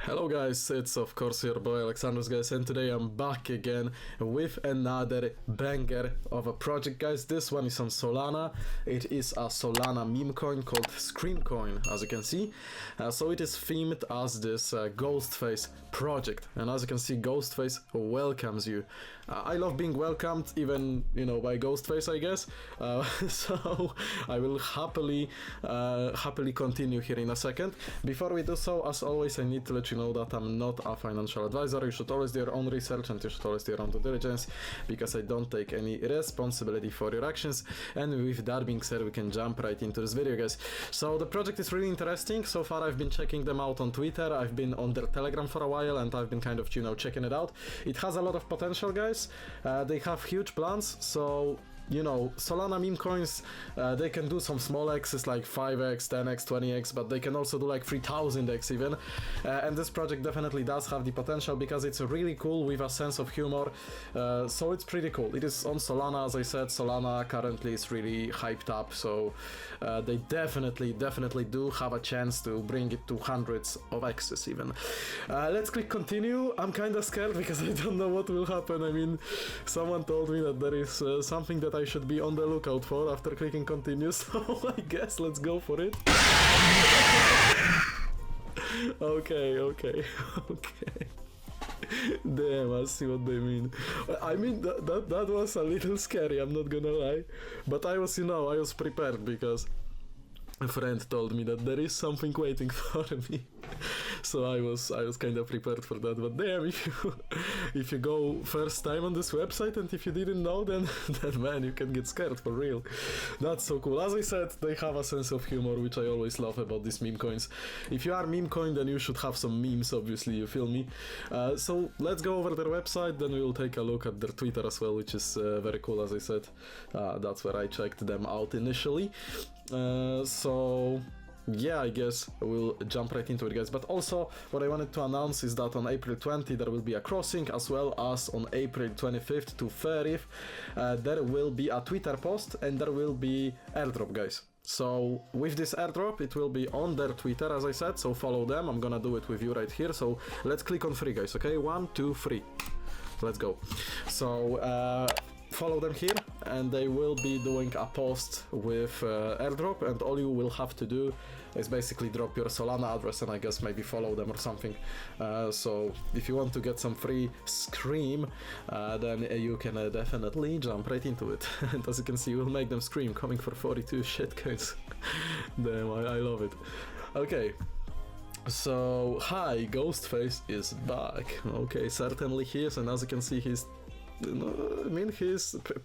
Hello guys, it's of course your boy Alexandrus guys, and today I'm back again with another banger of a project guys. This one is on Solana. It is a Solana meme coin called ScreamCoin, as you can see. So it is themed as this Ghostface project, and as you can see, Ghostface welcomes you. I love being welcomed, even, you know, by Ghostface, I guess. So I will happily continue here in a second. Before we do so, as always, I need to let you know that I'm not a financial advisor. You should always do your own research and you should always do your own due diligence, because I don't take any responsibility for your actions. And with that being said, we can jump right into this video, guys. So the project is really interesting. So far I've been checking them out on Twitter, I've been on their Telegram for a while, and I've been kind of, you know, checking it out. It has a lot of potential, guys. They have huge plans, so you know, Solana meme coins, they can do some small x's like 5x, 10x, 20x, but they can also do like 3000x even. And this project definitely does have the potential because it's really cool with a sense of humor. So it's pretty cool. It is on Solana, as I said. Solana currently is really hyped up, so they definitely do have a chance to bring it to hundreds of x's even. Let's click continue. I'm kind of scared because I don't know what will happen. I mean, someone told me that there is something that I should be on the lookout for after clicking continue, so I guess let's go for it. Okay. Damn, I see what they mean. I mean, that was a little scary, I'm not gonna lie. But I was, you know, I was prepared because a friend told me that there is something waiting for me. So I was kind of prepared for that. But damn, if you go first time on this website and if you didn't know, then man, you can get scared for real. That's so cool. As I said, they have a sense of humor, which I always love about these meme coins. If you are meme coin, then you should have some memes, obviously, you feel me? So let's go over their website, then we will take a look at their Twitter as well, which is very cool, as I said. That's where I checked them out initially. So yeah, I guess we'll jump right into it, guys. But also, what I wanted to announce is that on April 20 there will be a crossing, as well as on April 25th to 30th there will be a Twitter post and there will be airdrop, guys. So with this airdrop, it will be on their Twitter, as I said, so follow them. I'm gonna do it with you right here, so let's click on 3, guys, okay? 1, 2, 3. Let's go. So follow them here, and they will be doing a post with airdrop, and all you will have to do is basically drop your Solana address and I guess maybe follow them or something. So if you want to get some free scream, then you can definitely jump right into it. And as you can see, we'll make them scream, coming for 42 shitcoins. Damn, I love it. Okay. So, hi, Ghostface is back. Okay, certainly he is, and as you can see, he's, I mean,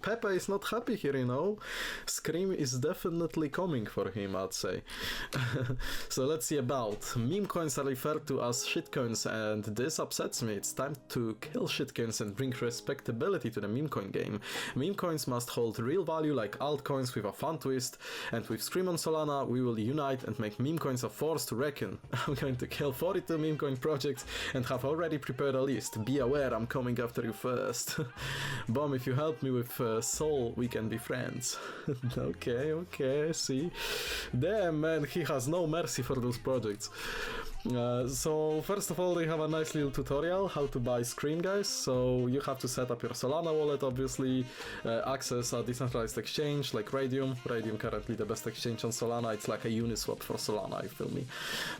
Pepe is not happy here, you know. Scream is definitely coming for him, I'd say. So let's see about. Meme coins are referred to as shitcoins, and this upsets me. It's time to kill shitcoins and bring respectability to the meme coin game. Meme coins must hold real value like altcoins with a fun twist, and with Scream on Solana, we will unite and make meme coins a force to reckon. I'm going to kill 42 meme coin projects and have already prepared a list. Be aware, I'm coming after you first. Bomb, if you help me with Soul, we can be friends. Okay, I see. Damn, man, he has no mercy for those projects. So first of all, they have a nice little tutorial how to buy Scream, guys. So you have to set up your Solana wallet, obviously, access a decentralized exchange like Radium. Radium currently the best exchange on Solana. It's like a Uniswap for Solana, you feel me?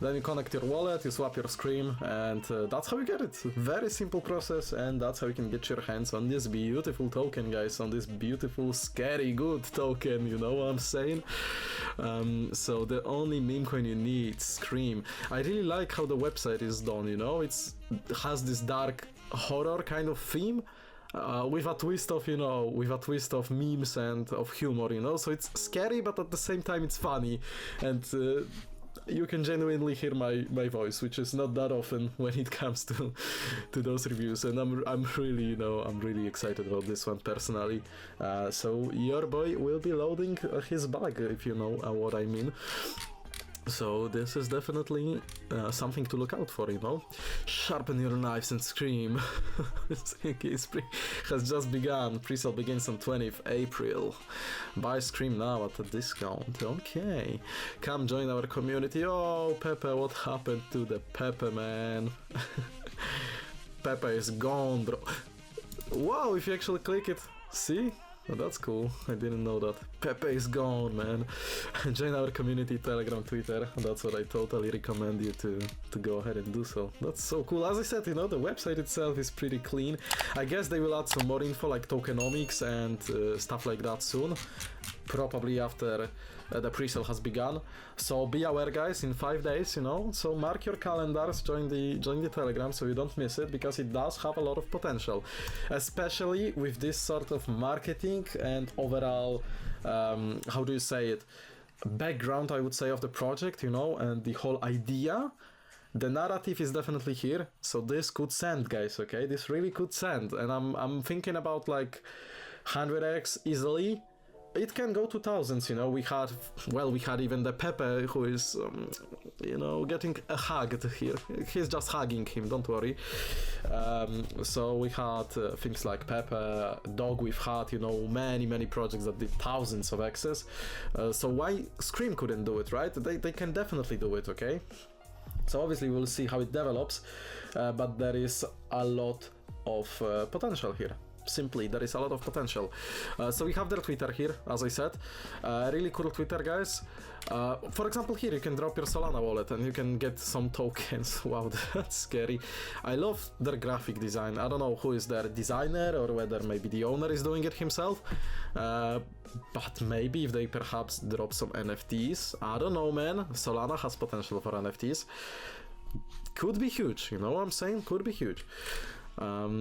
Then you connect your wallet, you swap your Scream, and that's how you get it. Very simple process, and that's how you can get your hands on this beautiful token, guys, on this beautiful, scary, good token, you know what I'm saying? So the only meme coin you need, Scream. I really like how the website is done, you know, it has this dark horror kind of theme, with a twist of, you know, memes and of humor, you know, so it's scary, but at the same time it's funny, and you can genuinely hear my voice, which is not that often when it comes to those reviews, and I'm really, you know, I'm really excited about this one personally. So your boy will be loading his bag, if you know what I mean. So this is definitely something to look out for, you know. Sharpen your knives and scream. Has just begun. Pre-sale begins on 20th April. Buy Scream now at a discount. Okay. Come join our community. Oh, Pepe, what happened to the Pepe, man? Pepe is gone, bro. Wow, if you actually click it, see? Oh, that's cool. I didn't know that. Pepe is gone, man. Join our community, Telegram, Twitter. That's what I totally recommend you to go ahead and do so. That's so cool. As I said, you know, the website itself is pretty clean. I guess they will add some more info like tokenomics and stuff like that soon. Probably after the pre-sale has begun. So be aware, guys, in 5 days, you know. So mark your calendars, join the Telegram so you don't miss it, because it does have a lot of potential, especially with this sort of marketing and overall, how do you say it, background, I would say, of the project, you know, and the whole idea. The narrative is definitely here, so this could send, guys. Okay, this really could send, and I'm thinking about like 100x easily. It can go to thousands, you know. We had even the Pepe, who is, you know, getting a hug here. He's just hugging him, don't worry. So we had things like Pepe, Dog we've had, you know, many projects that did thousands of X's. So why Scream couldn't do it, right? They can definitely do it, okay? So obviously we'll see how it develops, but there is a lot of potential here. Simply, there is a lot of potential. So we have their Twitter here, as I said. Really cool Twitter, guys. For example, here you can drop your Solana wallet and you can get some tokens. Wow, that's scary. I love their graphic design. I don't know who is their designer, or whether maybe the owner is doing it himself. But maybe if they perhaps drop some NFTs. I don't know, man. Solana has potential for NFTs. Could be huge, you know what I'm saying? Could be huge.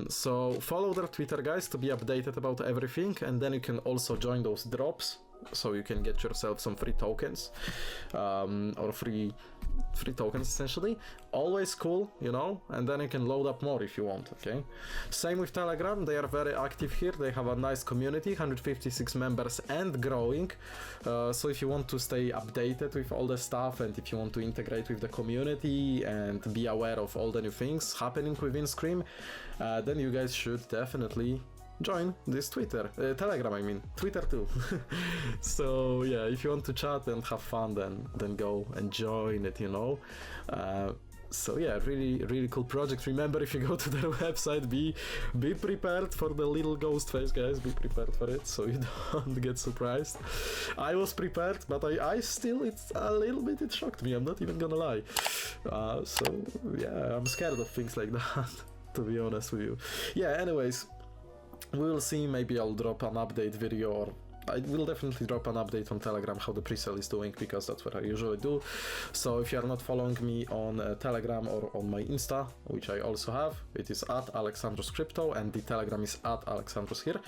So follow their Twitter, guys, to be updated about everything, and then you can also join those drops, so you can get yourself some free tokens, or free tokens essentially. Always cool, you know, and then you can load up more if you want. Okay, same with Telegram. They are very active here. They have a nice community, 156 members and growing. So if you want to stay updated with all the stuff, and if you want to integrate with the community and be aware of all the new things happening within Scream, then you guys should definitely join this Telegram, I mean, Twitter too. So yeah, if you want to chat and have fun, then go and join it, you know. So yeah, really cool project. Remember, if you go to their website, be prepared for the little ghost face, guys. Be prepared for it, so you don't get surprised. I was prepared, but I still, it's a little bit, it shocked me, I'm not even gonna lie. So yeah, I'm scared of things like that, to be honest with you. Yeah, anyways, we will see. Maybe I'll drop an update video, or I will definitely drop an update on Telegram how the pre-sale is doing, because that's what I usually do. So if you are not following me on Telegram or on my Insta, which I also have, it is at alexandruscrypto, and the Telegram is at alexandrus here.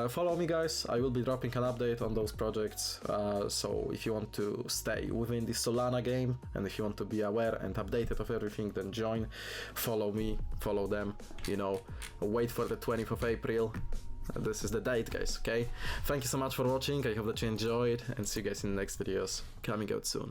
Follow me, guys. I will be dropping an update on those projects. So if you want to stay within the Solana game, and if you want to be aware and updated of everything, then join, follow me, follow them, you know, wait for the 20th of April. This is the date, guys, okay? Thank you so much for watching. I hope that you enjoyed, and see you guys in the next videos coming out soon.